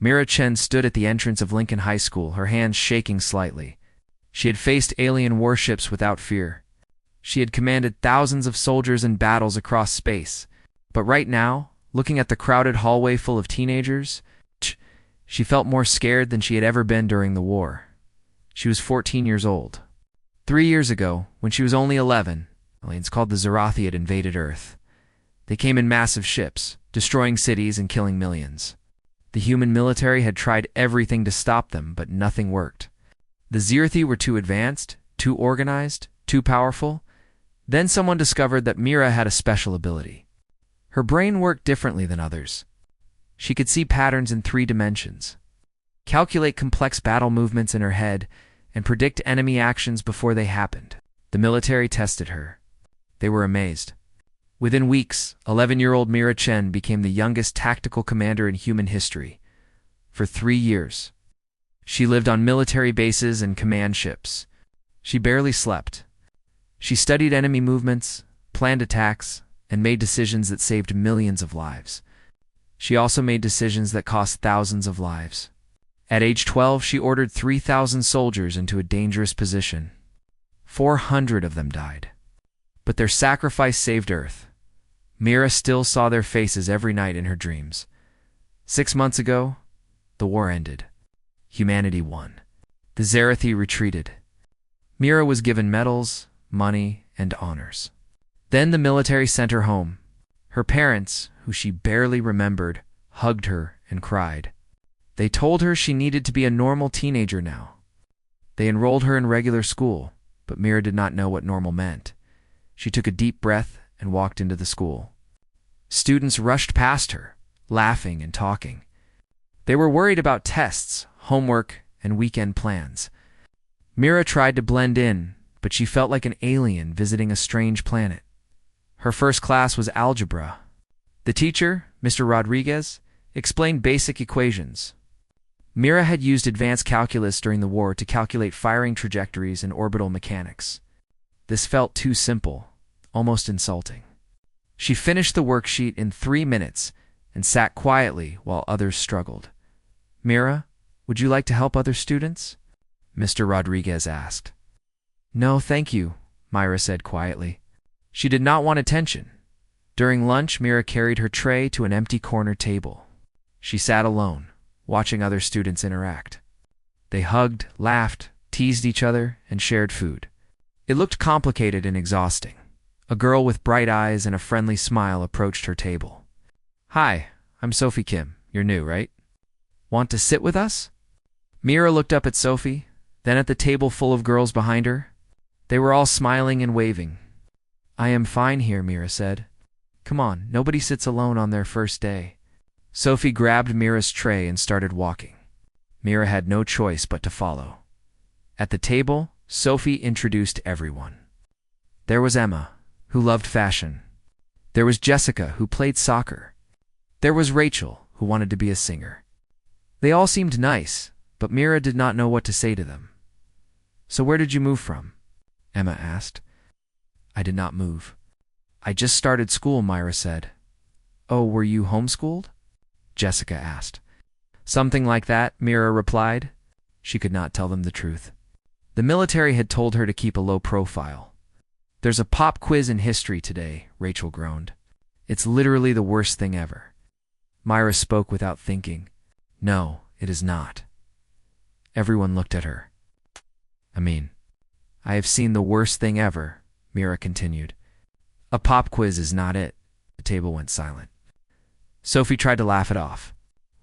Mira Chen stood at the entrance of Lincoln High School, her hands shaking slightly. She had faced alien warships without fear. She had commanded thousands of soldiers in battles across space. But right now, looking at the crowded hallway full of teenagers, she felt more scared than she had ever been during the war. She was 14 years old. 3 years ago, when she was only 11, aliens called the Zerathi had invaded Earth. They came in massive ships, destroying cities and killing millions. The human military had tried everything to stop them, but nothing worked. The Zerathi were too advanced, too organized, too powerful. Then someone discovered that Mira had a special ability. Her brain worked differently than others. She could see patterns in 3 dimensions, calculate complex battle movements in her head, and predict enemy actions before they happened. The military tested her. They were amazed. Within weeks, 11-year-old Mira Chen became the youngest tactical commander in human history. For 3 years, she lived on military bases and command ships. She barely slept. She studied enemy movements, planned attacks, and made decisions that saved millions of lives. She also made decisions that cost thousands of lives. At age 12, she ordered 3,000 soldiers into a dangerous position. 400 of them died. But their sacrifice saved Earth. Mira still saw their faces every night in her dreams. 6 months ago, the war ended. Humanity won. The Zerathi retreated. Mira was given medals, money, and honors. Then the military sent her home. Her parents, who she barely remembered, hugged her and cried. They told her she needed to be a normal teenager now. They enrolled her in regular school, but Mira did not know what normal meant. She took a deep breath and walked into the school. Students rushed past her, laughing and talking. They were worried about tests, homework, and weekend plans. Mira tried to blend in, but she felt like an alien visiting a strange planet. Her first class was algebra. The teacher, Mr. Rodriguez, explained basic equations. Mira had used advanced calculus during the war to calculate firing trajectories and orbital mechanics. This felt too simple, almost insulting. She finished the worksheet in 3 minutes and sat quietly while others struggled. "Mira, would you like to help other students?" Mr. Rodriguez asked. "No, thank you," Mira said quietly. She did not want attention. During lunch, Mira carried her tray to an empty corner table. She sat alone, watching other students interact. They hugged, laughed, teased each other, and shared food. It looked complicated and exhausting. A girl with bright eyes and a friendly smile approached her table. "Hi, I'm Sophie Kim. You're new, right? Want to sit with us?" Mira looked up at Sophie, then at the table full of girls behind her. They were all smiling and waving. "I am fine here," Mira said. "Come on, nobody sits alone on their first day." Sophie grabbed Mira's tray and started walking. Mira had no choice but to follow. At the table, Sophie introduced everyone. There was Emma, who loved fashion. There was Jessica, who played soccer. There was Rachel, who wanted to be a singer. They all seemed nice, but Mira did not know what to say to them. "So where did you move from?" Emma asked. "I did not move. I just started school," Mira said. "Oh, were you homeschooled?" Jessica asked. "Something like that," Mira replied. She could not tell them the truth. The military had told her to keep a low profile. "There's a pop quiz in history today," Rachel groaned. "It's literally the worst thing ever." Mira spoke without thinking. "No, it is not." Everyone looked at her. I have seen the worst thing ever," Mira continued. "A pop quiz is not it." The table went silent. Sophie tried to laugh it off.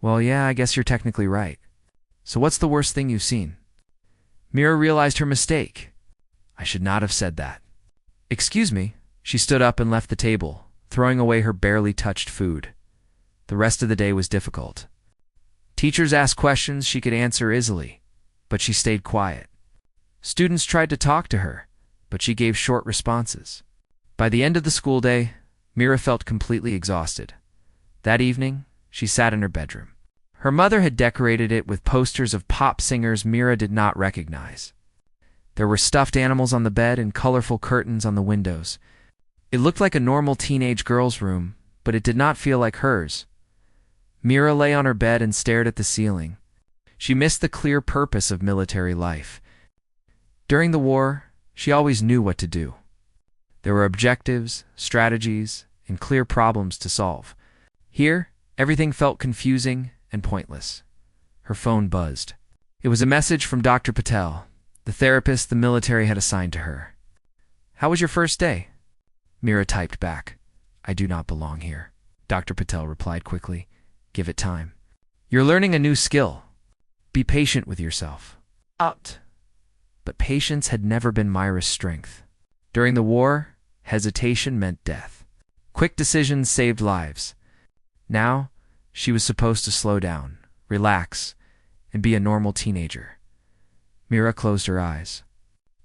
"Well, yeah, I guess you're technically right. So what's the worst thing you've seen?" Mira realized her mistake. I should not have said that. "Excuse me." She stood up and left the table, throwing away her barely touched food. The rest of the day was difficult. Teachers asked questions she could answer easily, but she stayed quiet. Students tried to talk to her, but she gave short responses. By the end of the school day, Mira felt completely exhausted. That evening, she sat in her bedroom. Her mother had decorated it with posters of pop singers Mira did not recognize. There were stuffed animals on the bed and colorful curtains on the windows. It looked like a normal teenage girl's room, but it did not feel like hers. Mira lay on her bed and stared at the ceiling. She missed the clear purpose of military life. During the war, she always knew what to do. There were objectives, strategies, and clear problems to solve. Here, everything felt confusing and pointless. Her phone buzzed. It was a message from Dr. Patel, the therapist the military had assigned to her. "How was your first day?" Mira typed back. "I do not belong here." Dr. Patel replied quickly. "Give it time. You're learning a new skill. Be patient with yourself." Out. But patience had never been Myra's strength. During the war, hesitation meant death. Quick decisions saved lives. Now, she was supposed to slow down, relax, and be a normal teenager. Mira closed her eyes.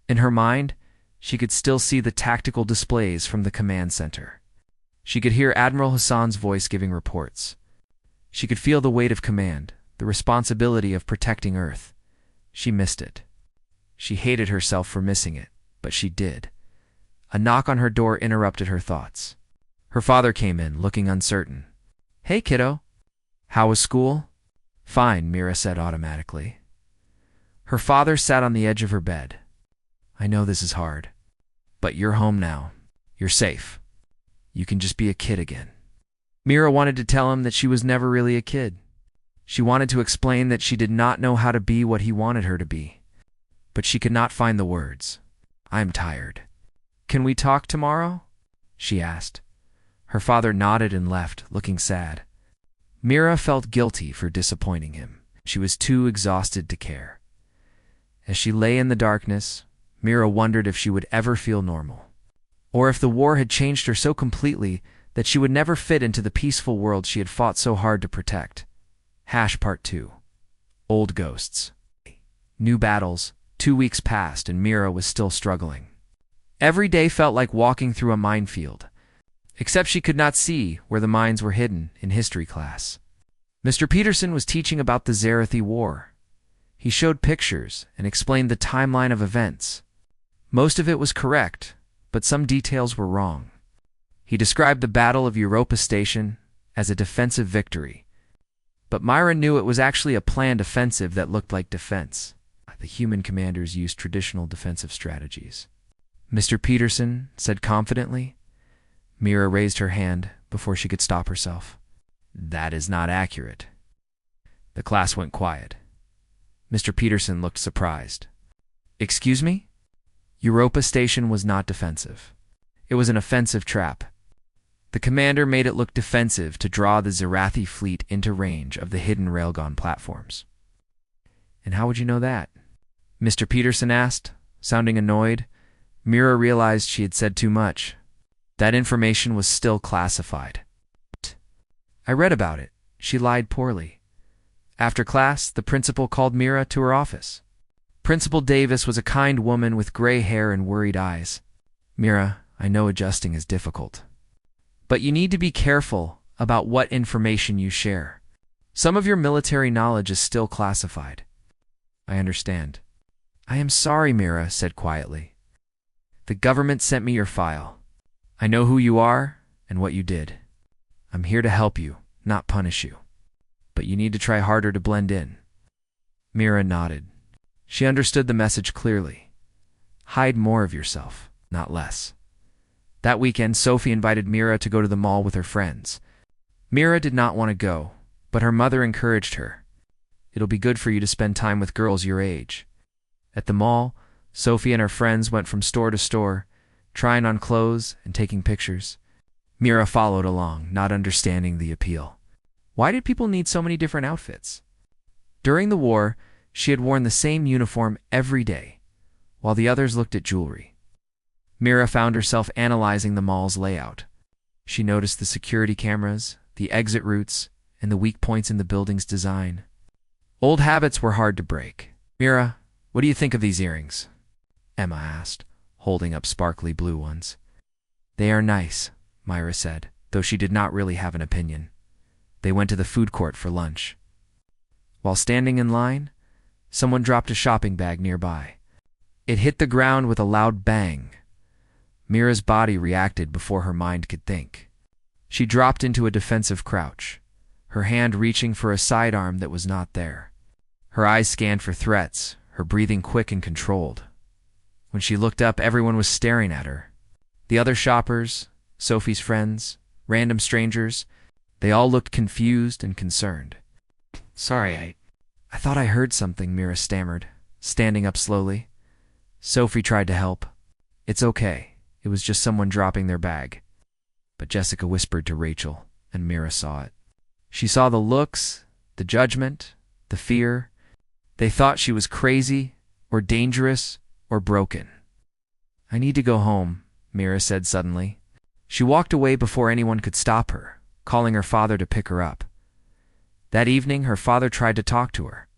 In her mind, she could still see the tactical displays from the command center. She could hear Admiral Hassan's voice giving reports. She could feel the weight of command, the responsibility of protecting Earth. She missed it. She hated herself for missing it, but she did. A knock on her door interrupted her thoughts. Her father came in, looking uncertain. "Hey, kiddo. How was school?" "Fine," Mira said automatically. Her father sat on the edge of her bed. "I know this is hard, but you're home now. You're safe. You can just be a kid again." Mira wanted to tell him that she was never really a kid. She wanted to explain that she did not know how to be what he wanted her to be. But she could not find the words. "I'm tired." "Can we talk tomorrow?" she asked. Her father nodded and left, looking sad. Mira felt guilty for disappointing him. She was too exhausted to care. As she lay in the darkness, Mira wondered if she would ever feel normal, or if the war had changed her so completely that she would never fit into the peaceful world she had fought so hard to protect. Part 2. Old Ghosts. New battles. 2 weeks passed and Mira was still struggling. Every day felt like walking through a minefield, except she could not see where the mines were hidden in history class. Mr. Peterson was teaching about the HFY War. He showed pictures and explained the timeline of events. Most of it was correct, but some details were wrong. He described the Battle of Europa Station as a defensive victory, but Myra knew it was actually a planned offensive that looked like defense. The human commanders used traditional defensive strategies. Mr. Peterson said confidently. Mira raised her hand before she could stop herself. "That is not accurate." The class went quiet. Mr. Peterson looked surprised. "Excuse me?" Europa Station was not defensive. It was an offensive trap. The commander made it look defensive to draw the Zerathi fleet into range of the hidden railgun platforms. "And how would you know that?" Mr. Peterson asked, sounding annoyed. Mira realized she had said too much. That information was still classified. "I read about it." She lied poorly. After class, the principal called Mira to her office. Principal Davis was a kind woman with gray hair and worried eyes. "Mira, I know adjusting is difficult, but you need to be careful about what information you share. Some of your military knowledge is still classified." "I understand." "I am sorry," Mira said quietly. "The government sent me your file. I know who you are and what you did. I'm here to help you, not punish you. But you need to try harder to blend in." Mira nodded. She understood the message clearly. Hide more of yourself, not less. That weekend, Sophie invited Mira to go to the mall with her friends. Mira did not want to go, but her mother encouraged her. "It'll be good for you to spend time with girls your age." At the mall, Sophie and her friends went from store to store, trying on clothes and taking pictures. Mira followed along, not understanding the appeal. Why did people need so many different outfits? During the war, she had worn the same uniform every day, while the others looked at jewelry. Mira found herself analyzing the mall's layout. She noticed the security cameras, the exit routes, and the weak points in the building's design. Old habits were hard to break. "Mira, what do you think of these earrings?" Emma asked, holding up sparkly blue ones. "They are nice," Myra said, though she did not really have an opinion. They went to the food court for lunch. While standing in line, someone dropped a shopping bag nearby. It hit the ground with a loud bang. Mira's body reacted before her mind could think. She dropped into a defensive crouch. her hand reaching for a sidearm that was not there. Her eyes scanned for threats, her breathing quick and controlled. When she looked up, everyone was staring at her. The other shoppers, Sophie's friends, random strangers, they all looked confused and concerned. "Sorry, I thought I heard something," Mira stammered, standing up slowly. Sophie tried to help. "It's okay. It was just someone dropping their bag." But Jessica whispered to Rachel, and Mira saw it. She saw the looks, the judgment, the fear. They thought she was crazy, or dangerous, or broken. "I need to go home," Mira said suddenly. She walked away before anyone could stop her, calling her father to pick her up. That evening, her father tried to talk to her.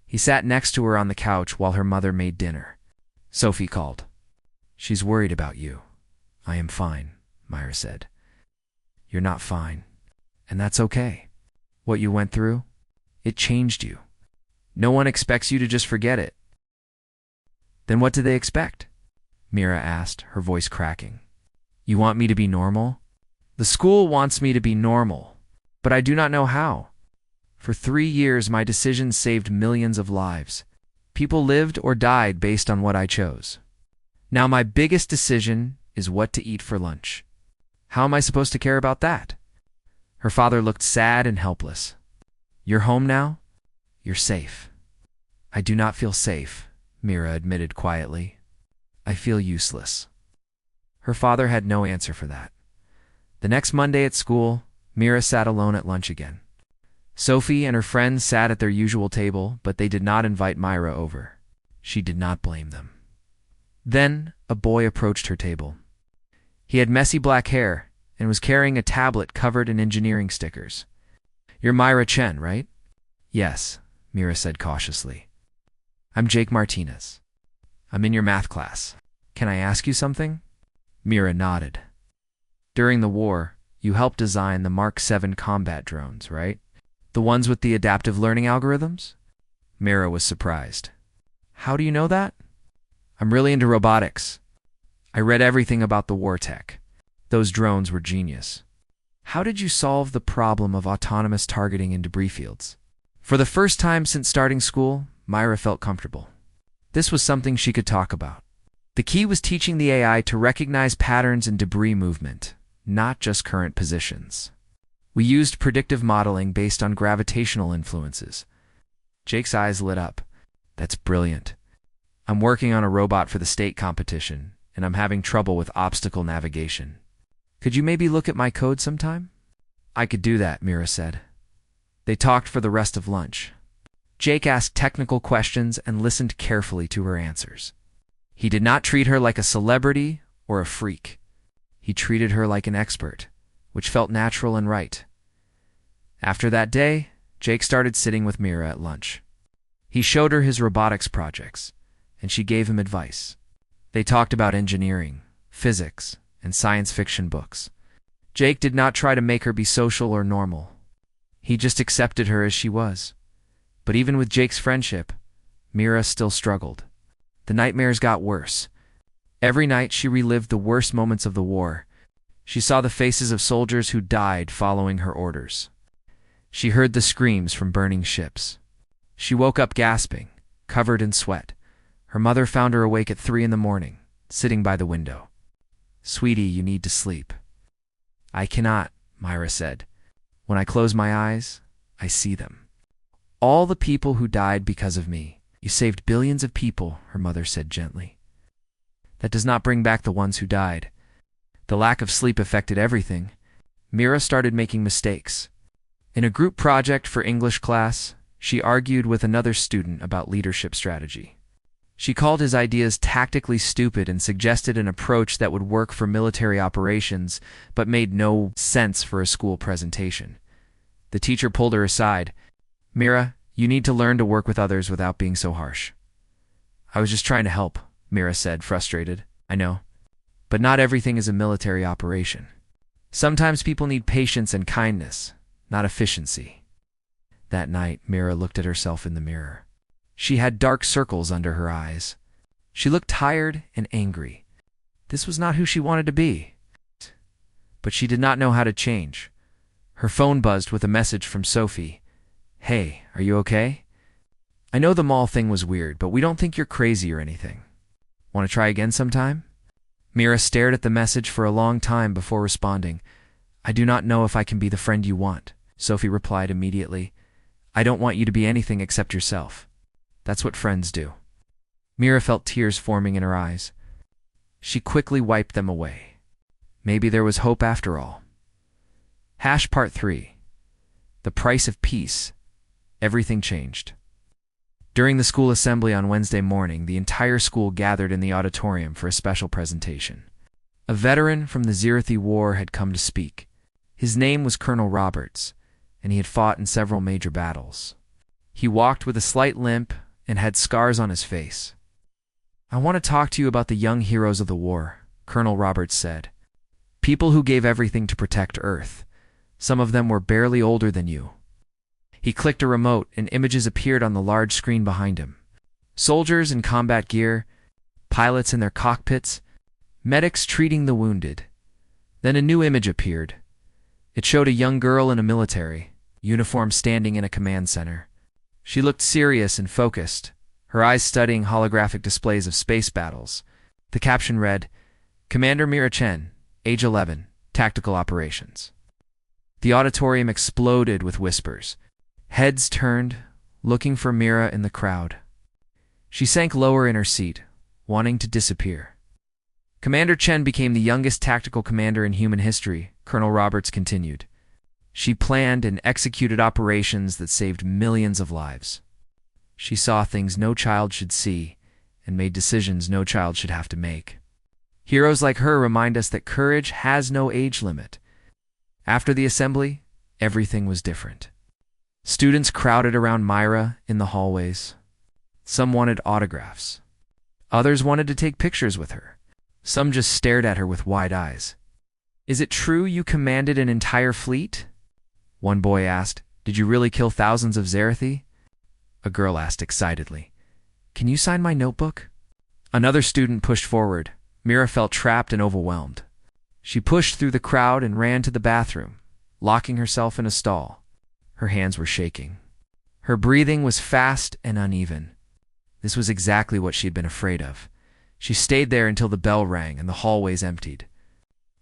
He sat next to her on the couch while her mother made dinner. Sophie called. "She's worried about you." "I am fine," Myra said. "You're not fine. And that's okay. What you went through, it changed you. No one expects you to just forget it." "Then what do they expect?" Mira asked, her voice cracking. "You want me to be normal?" "The school wants me to be normal, but I do not know how. For 3 years, my decisions saved millions of lives. People lived or died based on what I chose. Now my biggest decision is what to eat for lunch. How am I supposed to care about that?" Her father looked sad and helpless. "You're home now? You're safe." "I do not feel safe," Mira admitted quietly. "I feel useless." Her father had no answer for that. The next Monday at school, Mira sat alone at lunch again. Sophie and her friends sat at their usual table, but they did not invite Myra over. She did not blame them. Then a boy approached her table. He had messy black hair and was carrying a tablet covered in engineering stickers. "You're Myra Chen, right?" "Yes," Mira said cautiously. "I'm Jake Martinez. I'm in your math class. Can I ask you something?" Mira nodded. "During the war, you helped design the Mark 7 combat drones, right? The ones with the adaptive learning algorithms?" Mira was surprised. "How do you know that?" "I'm really into robotics. I read everything about the war tech. Those drones were genius." "How did you solve the problem of autonomous targeting in debris fields?" For the first time since starting school, Myra felt comfortable. This was something she could talk about. The key was teaching the AI to recognize patterns in debris movement, not just current positions. "We used predictive modeling based on gravitational influences." Jake's eyes lit up. "That's brilliant. I'm working on a robot for the state competition, and I'm having trouble with obstacle navigation. Could you maybe look at my code sometime?" "I could do that," Mira said. They talked for the rest of lunch. Jake asked technical questions and listened carefully to her answers. He did not treat her like a celebrity or a freak. He treated her like an expert, which felt natural and right. After that day, Jake started sitting with Mira at lunch. He showed her his robotics projects, and she gave him advice. They talked about engineering, physics, and science fiction books. Jake did not try to make her be social or normal. He just accepted her as she was. But even with Jake's friendship, Mira still struggled. The nightmares got worse. Every night she relived the worst moments of the war. She saw the faces of soldiers who died following her orders. She heard the screams from burning ships. She woke up gasping, covered in sweat. Her mother found her awake at 3 a.m, sitting by the window. "Sweetie, you need to sleep." "I cannot," Myra said. "When I close my eyes, I see them. All the people who died because of me. You saved billions of people," her mother said gently. "That does not bring back the ones who died." The lack of sleep affected everything. Mira started making mistakes. In a group project for English class, she argued with another student about leadership strategy. She called his ideas tactically stupid and suggested an approach that would work for military operations but made no sense for a school presentation. The teacher pulled her aside. "Mira, you need to learn to work with others without being so harsh." "I was just trying to help," Mira said, frustrated. "I know. But not everything is a military operation. Sometimes people need patience and kindness, not efficiency." That night, Mira looked at herself in the mirror. She had dark circles under her eyes. She looked tired and angry. This was not who she wanted to be. But she did not know how to change. Her phone buzzed with a message from Sophie. "Hey, are you okay? I know the mall thing was weird, but we don't think you're crazy or anything. Want to try again sometime?" Mira stared at the message for a long time before responding. "I do not know if I can be the friend you want," Sophie replied immediately. "I don't want you to be anything except yourself. That's what friends do." Mira felt tears forming in her eyes. She quickly wiped them away. Maybe there was hope after all. Part 3. The Price of Peace. Everything changed. During the school assembly on Wednesday morning, the entire school gathered in the auditorium for a special presentation. A veteran from the HFY War had come to speak. His name was Colonel Roberts, and he had fought in several major battles. He walked with a slight limp and had scars on his face. "I want to talk to you about the young heroes of the war," Colonel Roberts said. "People who gave everything to protect Earth. Some of them were barely older than you." He clicked a remote and images appeared on the large screen behind him. Soldiers in combat gear, pilots in their cockpits, medics treating the wounded. Then a new image appeared. It showed a young girl in a military uniform standing in a command center. She looked serious and focused, her eyes studying holographic displays of space battles. The caption read, "Commander Mira Chen, age 11, Tactical Operations." The auditorium exploded with whispers. Heads turned, looking for Mira in the crowd. She sank lower in her seat, wanting to disappear. "Commander Chen became the youngest tactical commander in human history," Colonel Roberts continued. "She planned and executed operations that saved millions of lives. She saw things no child should see and made decisions no child should have to make. Heroes like her remind us that courage has no age limit." After the assembly, everything was different. Students crowded around Myra in the hallways. Some wanted autographs. Others wanted to take pictures with her. Some just stared at her with wide eyes. "Is it true you commanded an entire fleet?" One boy asked. "Did you really kill thousands of Zerathi?" A girl asked excitedly. "Can you sign my notebook?" Another student pushed forward. Mira felt trapped and overwhelmed. She pushed through the crowd and ran to the bathroom, locking herself in a stall. Her hands were shaking. Her breathing was fast and uneven. This was exactly what she had been afraid of. She stayed there until the bell rang and the hallways emptied.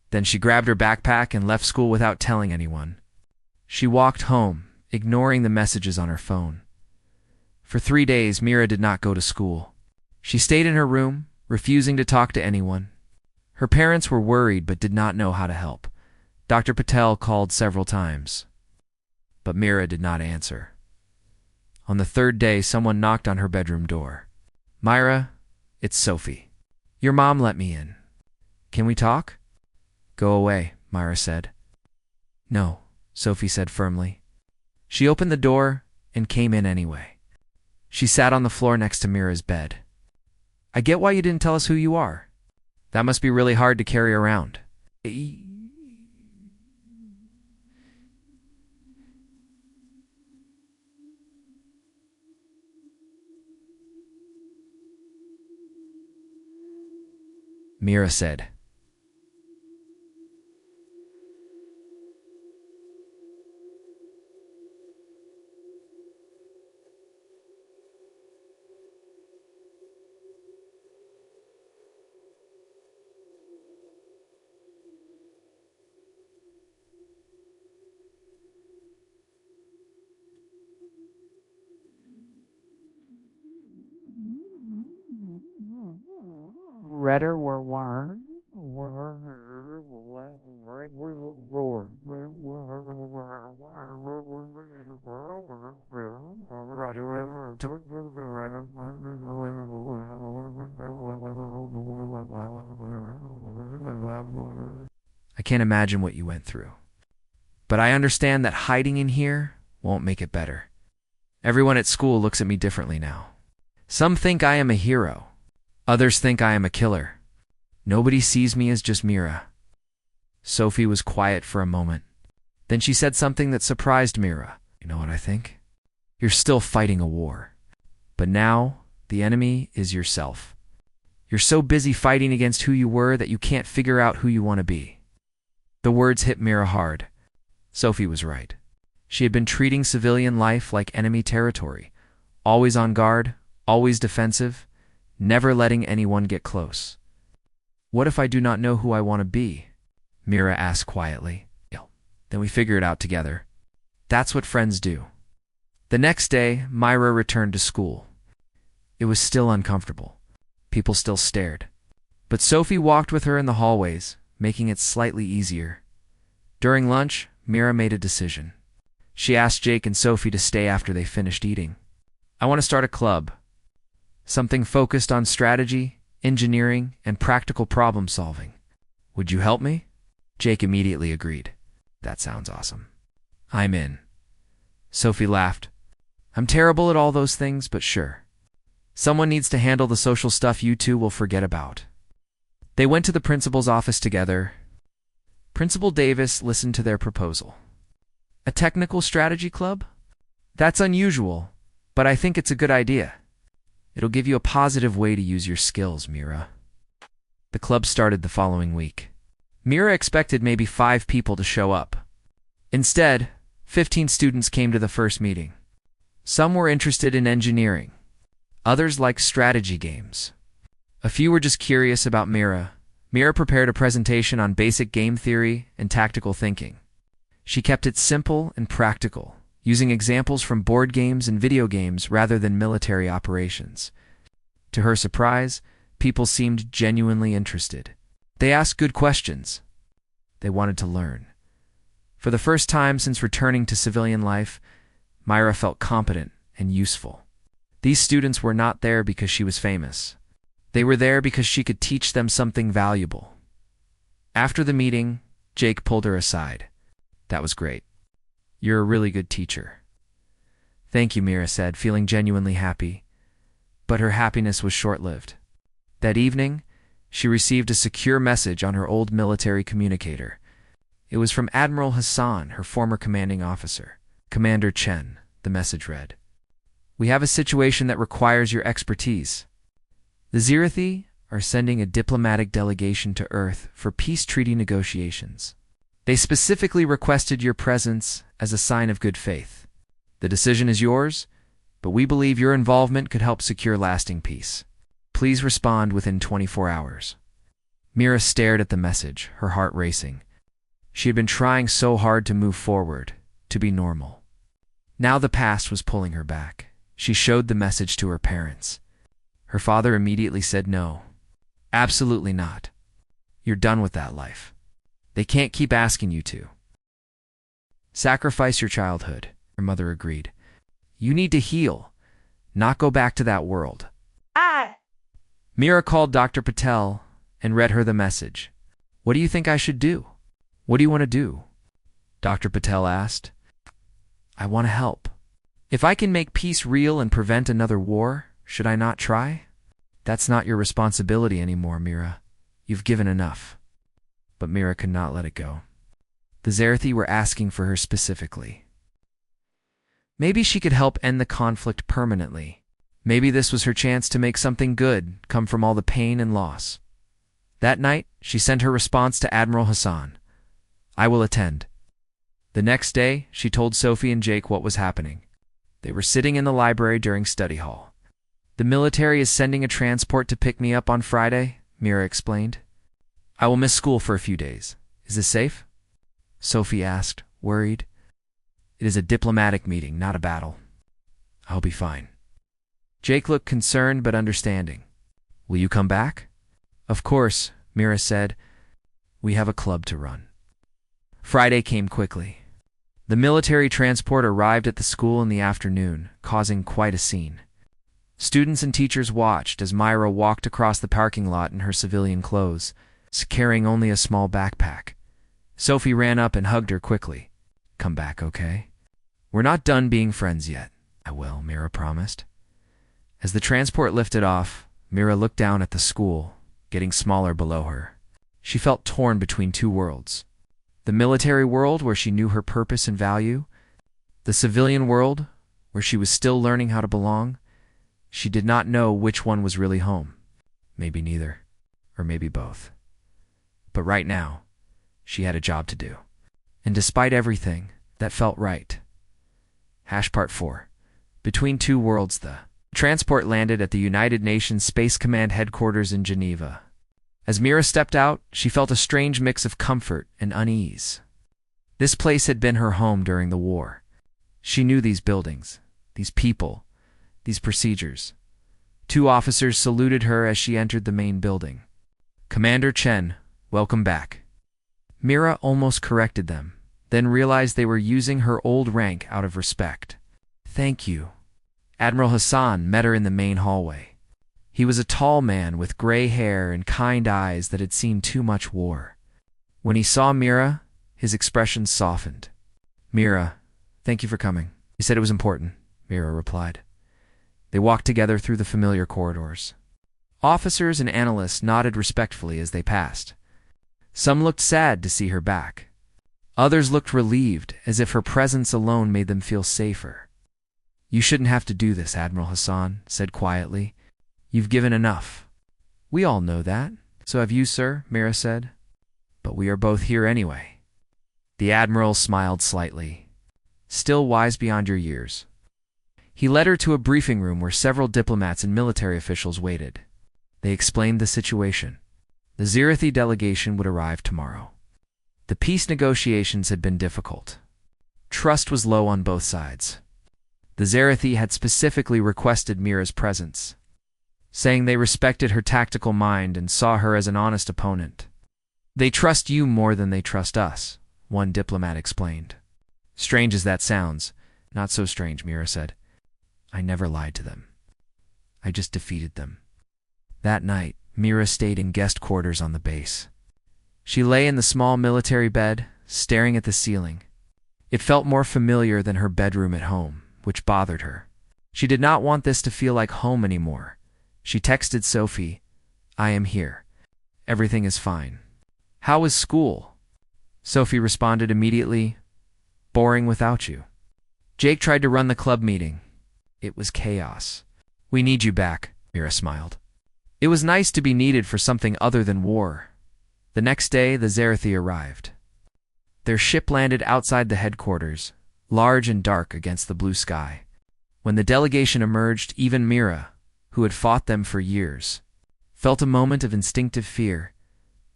Then she grabbed her backpack and left school without telling anyone. She walked home, ignoring the messages on her phone. For 3 days, Mira did not go to school. She stayed in her room, refusing to talk to anyone. Her parents were worried but did not know how to help. Dr. Patel called several times, but Mira did not answer. On the 3rd day, someone knocked on her bedroom door. "Myra, it's Sophie. Your mom let me in. Can we talk?" "Go away," Myra said. "No," Sophie said firmly. She opened the door and came in anyway. She sat on the floor next to Mira's bed. "I get why you didn't tell us who you are. That must be really hard to carry around." Mira said. Redder were war. "I can't imagine what you went through. But I understand that hiding in here won't make it better. Everyone at school looks at me differently now. Some think I am a hero. Others think I am a killer. Nobody sees me as just Mira." Sophie was quiet for a moment. Then she said something that surprised Mira. "You know what I think? You're still fighting a war. But now, the enemy is yourself. You're so busy fighting against who you were that you can't figure out who you want to be." The words hit Mira hard. Sophie was right. She had been treating civilian life like enemy territory, always on guard, always defensive, never letting anyone get close. "What if I do not know who I want to be?" Mira asked quietly. "Then we figure it out together. That's what friends do." The next day, Myra returned to school. It was still uncomfortable. People still stared. But Sophie walked with her in the hallways, making it slightly easier. During lunch, Mira made a decision. She asked Jake and Sophie to stay after they finished eating. "I want to start a club. Something focused on strategy, engineering, and practical problem solving. Would you help me?" Jake immediately agreed. "That sounds awesome. I'm in." Sophie laughed. "I'm terrible at all those things, but sure. Someone needs to handle the social stuff you two will forget about." They went to the principal's office together. Principal Davis listened to their proposal. "A technical strategy club? That's unusual, but I think it's a good idea. It'll give you a positive way to use your skills, Mira." The club started the following week. Mira expected maybe 5 people to show up. Instead, 15 students came to the first meeting. Some were interested in engineering. Others liked strategy games. A few were just curious about Mira. Mira prepared a presentation on basic game theory and tactical thinking. She kept it simple and practical, using examples from board games and video games rather than military operations. To her surprise, people seemed genuinely interested. They asked good questions. They wanted to learn. For the first time since returning to civilian life, Myra felt competent and useful. These students were not there because she was famous. They were there because she could teach them something valuable. After the meeting, Jake pulled her aside. "That was great. You're a really good teacher." "Thank you," Mira said, feeling genuinely happy. But her happiness was short-lived. That evening, she received a secure message on her old military communicator. It was from Admiral Hassan, her former commanding officer. "Commander Chen," the message read. "We have a situation that requires your expertise. The Zirathi are sending a diplomatic delegation to Earth for peace treaty negotiations. They specifically requested your presence as a sign of good faith. The decision is yours, but we believe your involvement could help secure lasting peace. Please respond within 24 hours. Mira stared at the message, her heart racing. She had been trying so hard to move forward, to be normal. Now the past was pulling her back. She showed the message to her parents. Her father immediately said no. "Absolutely not. You're done with that life. They can't keep asking you to." "Sacrifice your childhood," her mother agreed. "You need to heal, not go back to that world." Mira called Dr. Patel and read her the message. "What do you think I should do? What do you want to do?" Dr. Patel asked. "I want to help. If I can make peace real and prevent another war, should I not try?" "That's not your responsibility anymore, Mira. You've given enough." But Mira could not let it go. The Zarathi were asking for her specifically. Maybe she could help end the conflict permanently. Maybe this was her chance to make something good come from all the pain and loss. That night, she sent her response to Admiral Hassan. "I will attend." The next day, she told Sophie and Jake what was happening. They were sitting in the library during study hall. "The military is sending a transport to pick me up on Friday," Mira explained. "I will miss school for a few days. Is this safe?" Sophie asked, worried. "It is a diplomatic meeting, not a battle. I'll be fine." Jake looked concerned but understanding. "Will you come back?" "Of course," Mira said. "We have a club to run." Friday came quickly. The military transport arrived at the school in the afternoon, causing quite a scene. Students and teachers watched as Myra walked across the parking lot in her civilian clothes, carrying only a small backpack. Sophie ran up and hugged her quickly. "Come back, okay? We're not done being friends yet." "I will," Mira promised. As the transport lifted off, Mira looked down at the school, getting smaller below her. She felt torn between two worlds. The military world, where she knew her purpose and value. The civilian world, where she was still learning how to belong. She did not know which one was really home. Maybe neither, or maybe both. But right now, she had a job to do. And despite everything, that felt right. Part 4. Between Two Worlds. The transport landed at the United Nations Space Command headquarters in Geneva. As Mira stepped out, she felt a strange mix of comfort and unease. This place had been her home during the war. She knew these buildings, these people, these procedures. 2 officers saluted her as she entered the main building. "Commander Chen, welcome back." Mira almost corrected them, then realized they were using her old rank out of respect. "Thank you." Admiral Hassan met her in the main hallway. He was a tall man with gray hair and kind eyes that had seen too much war. When he saw Mira, his expression softened. "Mira, thank you for coming." "He said it was important," Mira replied. They walked together through the familiar corridors. Officers and analysts nodded respectfully as they passed. Some looked sad to see her back. Others looked relieved, as if her presence alone made them feel safer. "You shouldn't have to do this," Admiral Hassan said quietly. "You've given enough." "We all know that. So have you, sir," Mira said. "But we are both here anyway." The Admiral smiled slightly. "Still wise beyond your years." He led her to a briefing room where several diplomats and military officials waited. They explained the situation. The Zirathi delegation would arrive tomorrow. The peace negotiations had been difficult. Trust was low on both sides. The Zirathi had specifically requested Mira's presence, saying they respected her tactical mind and saw her as an honest opponent. "They trust you more than they trust us," one diplomat explained. "Strange as that sounds, not so strange," Mira said. "I never lied to them. I just defeated them." That night, Mira stayed in guest quarters on the base. She lay in the small military bed, staring at the ceiling. It felt more familiar than her bedroom at home, which bothered her. She did not want this to feel like home anymore. She texted Sophie, "I am here. Everything is fine." "How was school?" Sophie responded immediately, "Boring without you." Jake tried to run the club meeting. It was chaos. "We need you back," Mira smiled. It was nice to be needed for something other than war. The next day, the Zirathi arrived. Their ship landed outside the headquarters, large and dark against the blue sky. When the delegation emerged, even Mira, who had fought them for years, felt a moment of instinctive fear.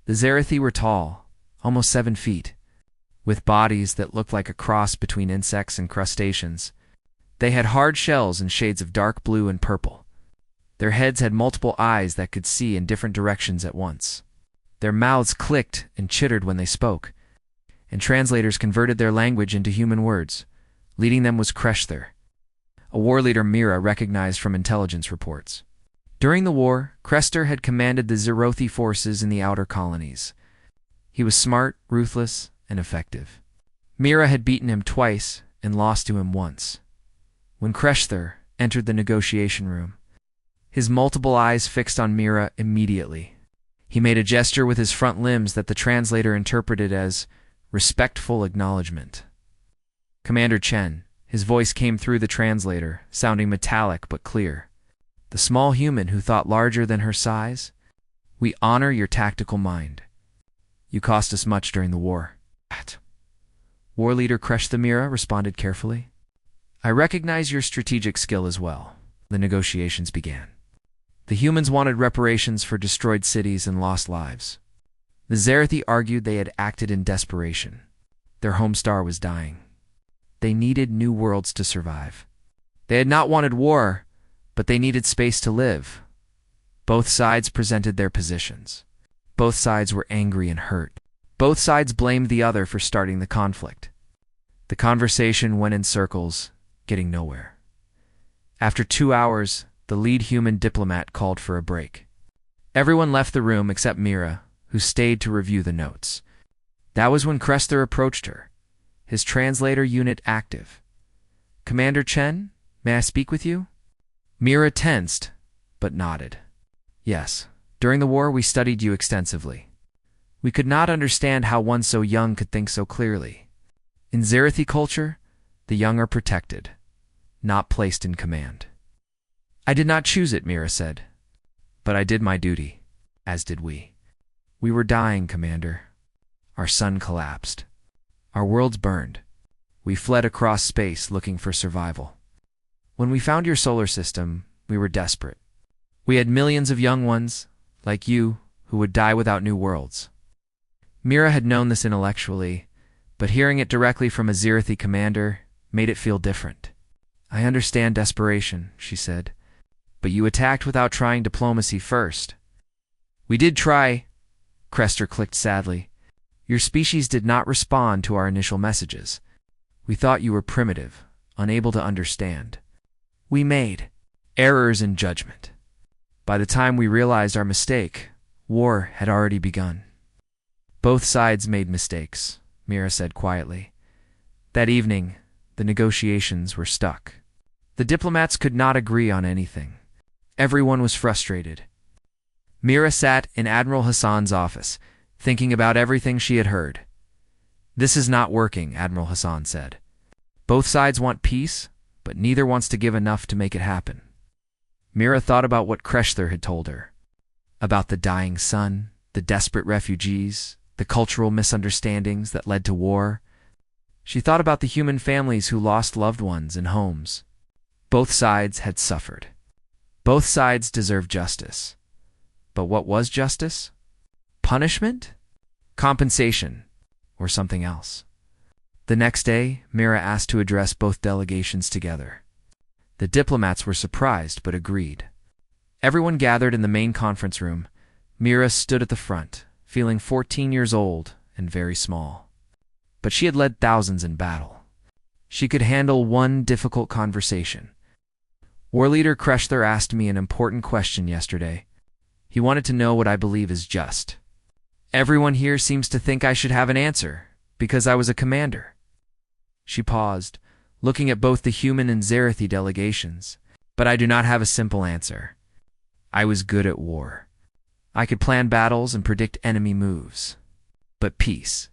The Zirathi were tall, almost 7 feet, with bodies that looked like a cross between insects and crustaceans. They had hard shells in shades of dark blue and purple. Their heads had multiple eyes that could see in different directions at once. Their mouths clicked and chittered when they spoke, and translators converted their language into human words. Leading them was Kreshter, a war leader Mira recognized from intelligence reports. During the war, Kreshter had commanded the Zirathi forces in the outer colonies. He was smart, ruthless, and effective. Mira had beaten him twice and lost to him once. When Kreshter entered the negotiation room, his multiple eyes fixed on Mira immediately. He made a gesture with his front limbs that the translator interpreted as respectful acknowledgement. "Commander Chen," his voice came through the translator, sounding metallic but clear. "The small human who thought larger than her size, we honor your tactical mind. You cost us much during the war." War leader Mira responded carefully. "I recognize your strategic skill as well." The negotiations began. The humans wanted reparations for destroyed cities and lost lives. The Zirathi argued they had acted in desperation. Their home star was dying. They needed new worlds to survive. They had not wanted war, but they needed space to live. Both sides presented their positions. Both sides were angry and hurt. Both sides blamed the other for starting the conflict. The conversation went in circles, getting nowhere. After 2 hours, the lead human diplomat called for a break. Everyone left the room except Mira, who stayed to review the notes. That was when Kreshter approached her, his translator unit active. "Commander Chen, may I speak with you?" Mira tensed, but nodded. "Yes, during the war we studied you extensively. We could not understand how one so young could think so clearly. In Zirathi culture, the young are protected, not placed in command." "I did not choose it," Mira said. "But I did my duty, as did we. We were dying, Commander. Our sun collapsed. Our worlds burned. We fled across space looking for survival. When we found your solar system, we were desperate. We had millions of young ones, like you, who would die without new worlds. Mira had known this intellectually, but hearing it directly from a Zirathi commander made it feel different. I understand desperation, she said, but you attacked without trying diplomacy first. We did try, Crester clicked sadly. Your species did not respond to our initial messages. We thought you were primitive, unable to understand. We made errors in judgment. By the time we realized our mistake, war had already begun. Both sides made mistakes, Mira said quietly. That evening, the negotiations were stuck. The diplomats could not agree on anything. Everyone was frustrated. Mira sat in Admiral Hassan's office, thinking about everything she had heard. This is not working, Admiral Hassan said. Both sides want peace, but neither wants to give enough to make it happen. Mira thought about what Kreshler had told her. About the dying sun, the desperate refugees, the cultural misunderstandings that led to war. She thought about the human families who lost loved ones and homes. Both sides had suffered. Both sides deserved justice. But what was justice? Punishment? Compensation? Or something else? The next day, Mira asked to address both delegations together. The diplomats were surprised but agreed. Everyone gathered in the main conference room. Mira stood at the front, feeling 14 years old and very small. But she had led thousands in battle. She could handle one difficult conversation. War Leader Kreshler asked me an important question yesterday. He wanted to know what I believe is just. Everyone here seems to think I should have an answer, because I was a commander. She paused, looking at both the human and Zarathi delegations. But I do not have a simple answer. I was good at war. I could plan battles and predict enemy moves. But peace.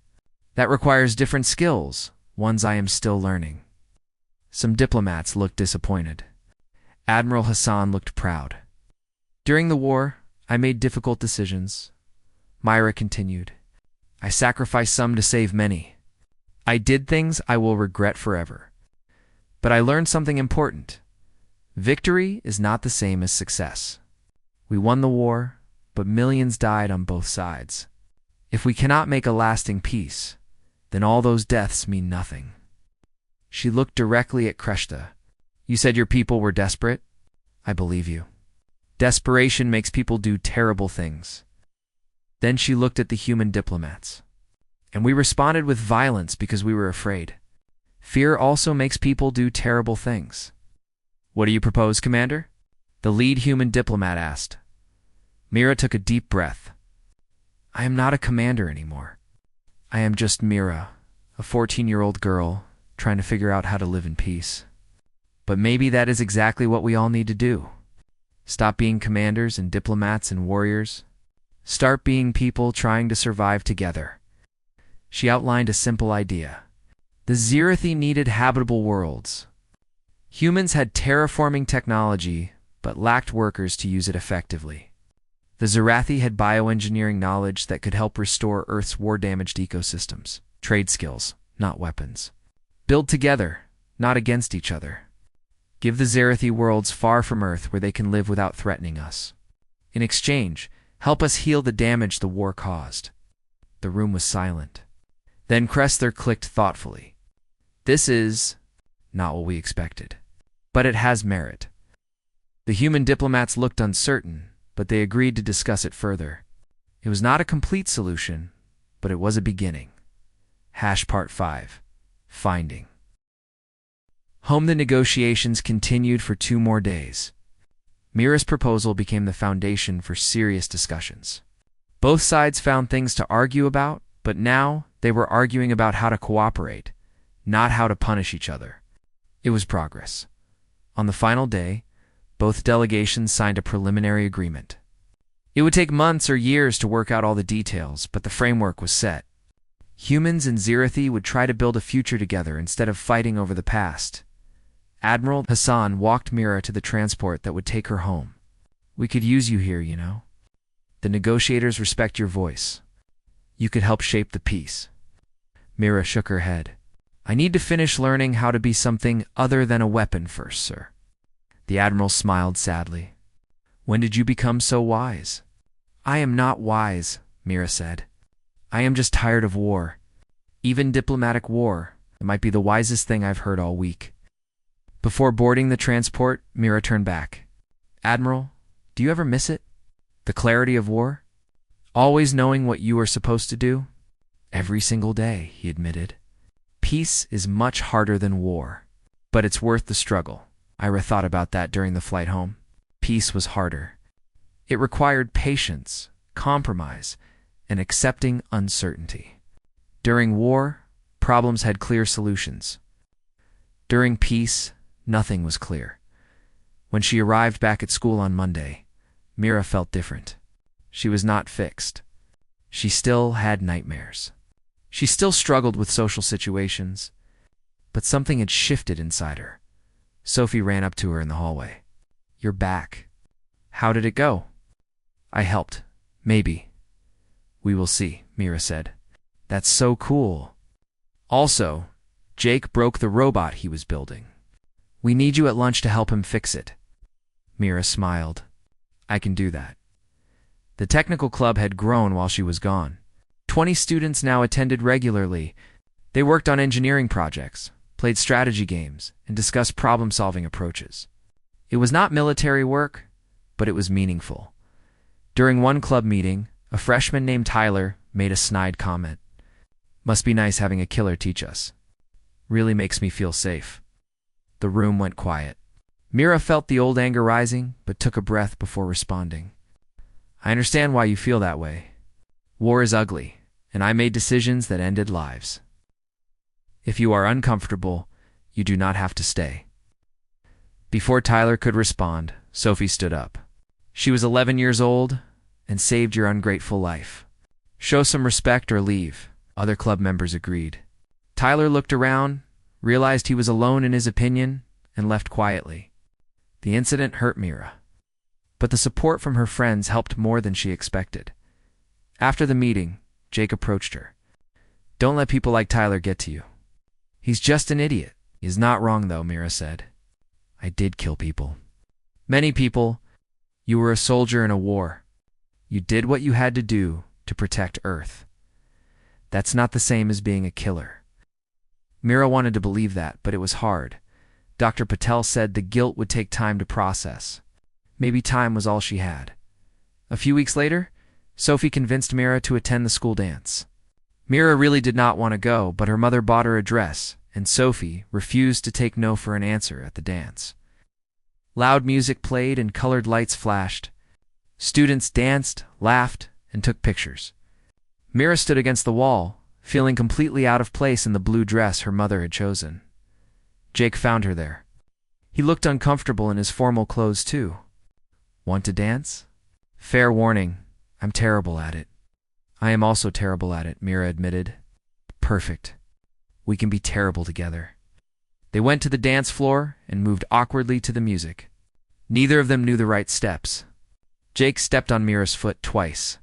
That requires different skills, ones I am still learning. Some diplomats looked disappointed. Admiral Hassan looked proud. During the war, I made difficult decisions. Myra continued. I sacrificed some to save many. I did things I will regret forever. But I learned something important. Victory is not the same as success. We won the war, but millions died on both sides. If we cannot make a lasting peace, then all those deaths mean nothing. She looked directly at Kreshta. You said your people were desperate? I believe you. Desperation makes people do terrible things. Then she looked at the human diplomats. And we responded with violence because we were afraid. Fear also makes people do terrible things. What do you propose, Commander? The lead human diplomat asked. Mira took a deep breath. I am not a commander anymore. I am just Mira, a 14-year-old girl trying to figure out how to live in peace. But maybe that is exactly what we all need to do. Stop being commanders and diplomats and warriors. Start being people trying to survive together. She outlined a simple idea. The Zirathi needed habitable worlds. Humans had terraforming technology, but lacked workers to use it effectively. The Zirathi had bioengineering knowledge that could help restore Earth's war-damaged ecosystems. Trade skills, not weapons. Build together, not against each other. Give the Zirathi worlds far from Earth where they can live without threatening us. In exchange, help us heal the damage the war caused. The room was silent. Then Kressler clicked thoughtfully. This is not what we expected, but it has merit. The human diplomats looked uncertain, but they agreed to discuss it further. It was not a complete solution, but it was a beginning. Part 5. Finding. Home. The negotiations continued for 2 more days. Mira's proposal became the foundation for serious discussions. Both sides found things to argue about, but now they were arguing about how to cooperate, not how to punish each other. It was progress. On the final day, both delegations signed a preliminary agreement. It would take months or years to work out all the details, but the framework was set. Humans and Zirathi would try to build a future together instead of fighting over the past. Admiral Hassan walked Mira to the transport that would take her home. We could use you here, you know. The negotiators respect your voice. You could help shape the peace. Mira shook her head. I need to finish learning how to be something other than a weapon first, sir. The Admiral smiled sadly. When did you become so wise? I am not wise, Mira said. I am just tired of war. Even diplomatic war. It might be the wisest thing I've heard all week. Before boarding the transport, Mira turned back. Admiral, do you ever miss it? The clarity of war? Always knowing what you are supposed to do? Every single day, he admitted. Peace is much harder than war, but it's worth the struggle. Ira thought about that during the flight home. Peace was harder. It required patience, compromise, and accepting uncertainty. During war, problems had clear solutions. During peace, nothing was clear. When she arrived back at school on Monday, Mira felt different. She was not fixed. She still had nightmares. She still struggled with social situations, but something had shifted inside her. Sophie ran up to her in the hallway. You're back. How did it go? I helped. Maybe. We will see, Mira said. That's so cool. Also, Jake broke the robot he was building. We need you at lunch to help him fix it. Mira smiled. I can do that. The technical club had grown while she was gone. 20 students now attended regularly. They worked on engineering projects, played strategy games, and discussed problem-solving approaches. It was not military work, but it was meaningful. During one club meeting, a freshman named Tyler made a snide comment. Must be nice having a killer teach us. Really makes me feel safe. The room went quiet. Mira felt the old anger rising, but took a breath before responding. I understand why you feel that way. War is ugly, and I made decisions that ended lives. If you are uncomfortable, you do not have to stay. Before Tyler could respond, Sophie stood up. She was 11 years old and saved your ungrateful life. Show some respect or leave, other club members agreed. Tyler looked around, realized he was alone in his opinion, and left quietly. The incident hurt Mira, but the support from her friends helped more than she expected. After the meeting, Jake approached her. Don't let people like Tyler get to you. He's just an idiot. He is not wrong, though, Mira said. I did kill people. Many people. You were a soldier in a war. You did what you had to do to protect Earth. That's not the same as being a killer. Mira wanted to believe that, but it was hard. Dr. Patel said the guilt would take time to process. Maybe time was all she had. A few weeks later, Sophie convinced Mira to attend the school dance. Mira really did not want to go, but her mother bought her a dress, and Sophie refused to take no for an answer at the dance. Loud music played and colored lights flashed. Students danced, laughed, and took pictures. Mira stood against the wall, feeling completely out of place in the blue dress her mother had chosen. Jake found her there. He looked uncomfortable in his formal clothes, too. Want to dance? Fair warning, I'm terrible at it. I am also terrible at it, Mira admitted. Perfect. We can be terrible together. They went to the dance floor and moved awkwardly to the music. Neither of them knew the right steps. Jake stepped on Mira's foot twice.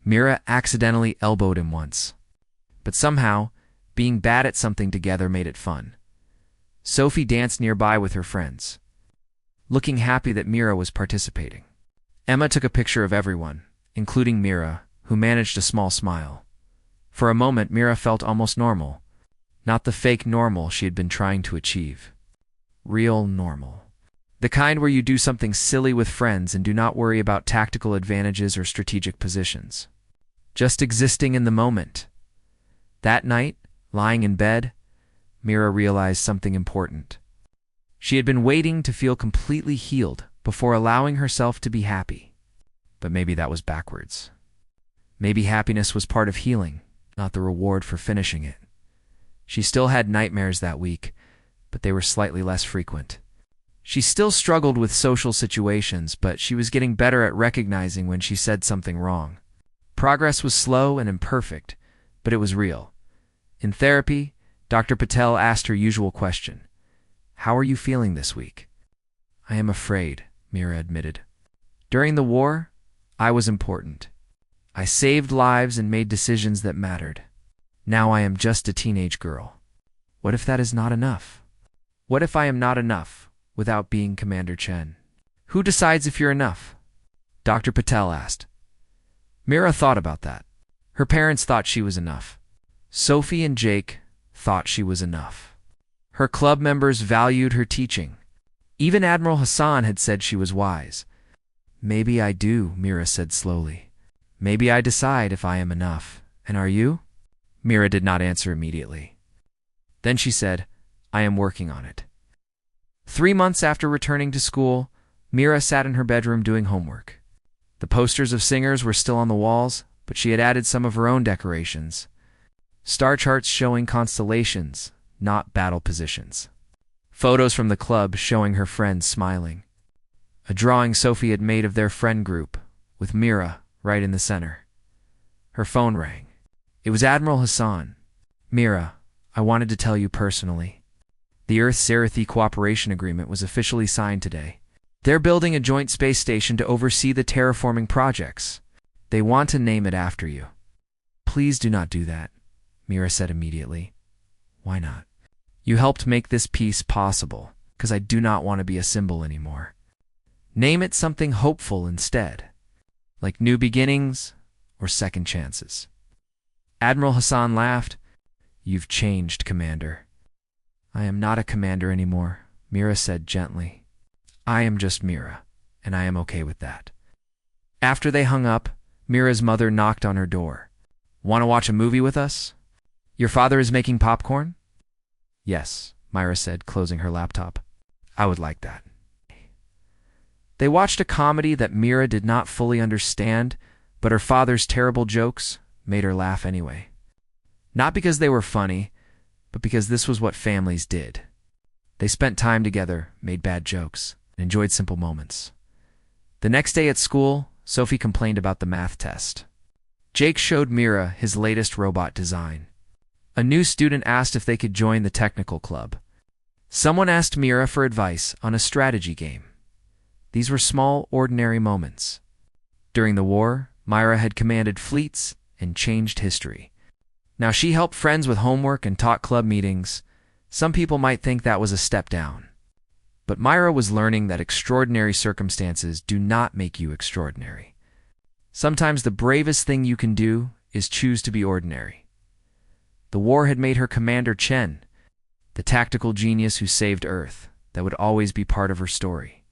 Mira accidentally elbowed him once. But somehow, being bad at something together made it fun. Sophie danced nearby with her friends, looking happy that Mira was participating. Emma took a picture of everyone, including Mira, who managed a small smile. For a moment, Mira felt almost normal. Not the fake normal she had been trying to achieve. Real normal. The kind where you do something silly with friends and do not worry about tactical advantages or strategic positions. Just existing in the moment. That night, lying in bed, Mira realized something important. She had been waiting to feel completely healed before allowing herself to be happy. But maybe that was backwards. Maybe happiness was part of healing, not the reward for finishing it. She still had nightmares that week, but they were slightly less frequent. She still struggled with social situations, but she was getting better at recognizing when she said something wrong. Progress was slow and imperfect, but it was real. In therapy, Dr. Patel asked her usual question. How are you feeling this week? I am afraid, Mira admitted. During the war, I was important. I saved lives and made decisions that mattered. Now I am just a teenage girl. What if that is not enough? What if I am not enough without being Commander Chen? Who decides if you're enough? Dr. Patel asked. Mira thought about that. Her parents thought she was enough. Sophie and Jake thought she was enough. Her club members valued her teaching. Even Admiral Hassan had said she was wise. Maybe I do, Mira said slowly. Maybe I decide if I am enough. And are you? Mira did not answer immediately. Then she said, I am working on it. 3 months after returning to school, Mira sat in her bedroom doing homework. The posters of singers were still on the walls, but she had added some of her own decorations. Star charts showing constellations, not battle positions. Photos from the club showing her friends smiling. A drawing Sophie had made of their friend group, with Mira right in the center. Her phone rang. It was Admiral Hassan. Mira, I wanted to tell you personally. The Earth-Sarathi Cooperation Agreement was officially signed today. They're building a joint space station to oversee the terraforming projects. They want to name it after you. Please do not do that, Mira said immediately. Why not? You helped make this peace possible, because I do not want to be a symbol anymore. Name it something hopeful instead, like new beginnings or second chances. Admiral Hassan laughed. You've changed, Commander. I am not a commander anymore, Mira said gently. I am just Mira, and I am okay with that. After they hung up, Mira's mother knocked on her door. Want to watch a movie with us? Your father is making popcorn? Yes, Mira said, closing her laptop. I would like that. They watched a comedy that Mira did not fully understand, but her father's terrible jokes made her laugh anyway. Not because they were funny, but because this was what families did. They spent time together, made bad jokes, and enjoyed simple moments. The next day at school, Sophie complained about the math test. Jake showed Mira his latest robot design. A new student asked if they could join the technical club. Someone asked Mira for advice on a strategy game. These were small, ordinary moments. During the war, Mira had commanded fleets and changed history. Now she helped friends with homework and taught club meetings. Some people might think that was a step down. But Mira was learning that extraordinary circumstances do not make you extraordinary. Sometimes the bravest thing you can do is choose to be ordinary. The war had made her Commander Chen, the tactical genius who saved Earth, that would always be part of her story.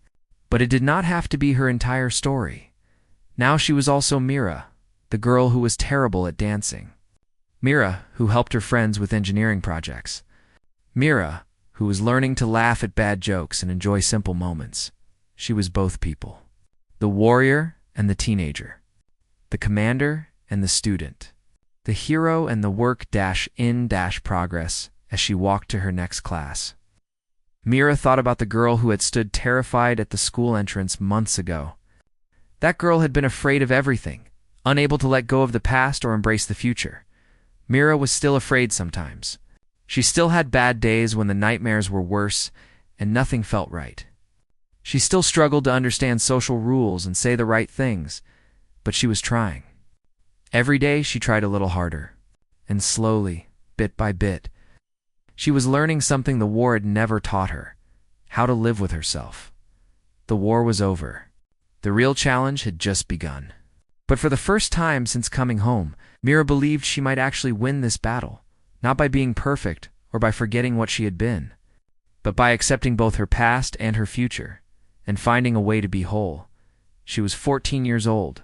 But it did not have to be her entire story. Now she was also Mira, the girl who was terrible at dancing. Mira, who helped her friends with engineering projects. Mira, who was learning to laugh at bad jokes and enjoy simple moments. She was both people. The warrior and the teenager. The commander and the student. The hero and the work-in-progress as she walked to her next class. Mira thought about the girl who had stood terrified at the school entrance months ago. That girl had been afraid of everything, unable to let go of the past or embrace the future. Mira was still afraid sometimes. She still had bad days when the nightmares were worse and nothing felt right. She still struggled to understand social rules and say the right things, but she was trying. Every day she tried a little harder, and slowly, bit by bit, she was learning something the war had never taught her: how to live with herself. The war was over. The real challenge had just begun. But for the first time since coming home, Mira believed she might actually win this battle, not by being perfect or by forgetting what she had been, but by accepting both her past and her future, and finding a way to be whole. She was 14 years old.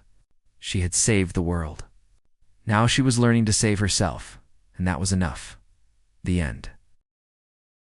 She had saved the world. Now she was learning to save herself, and that was enough. The end.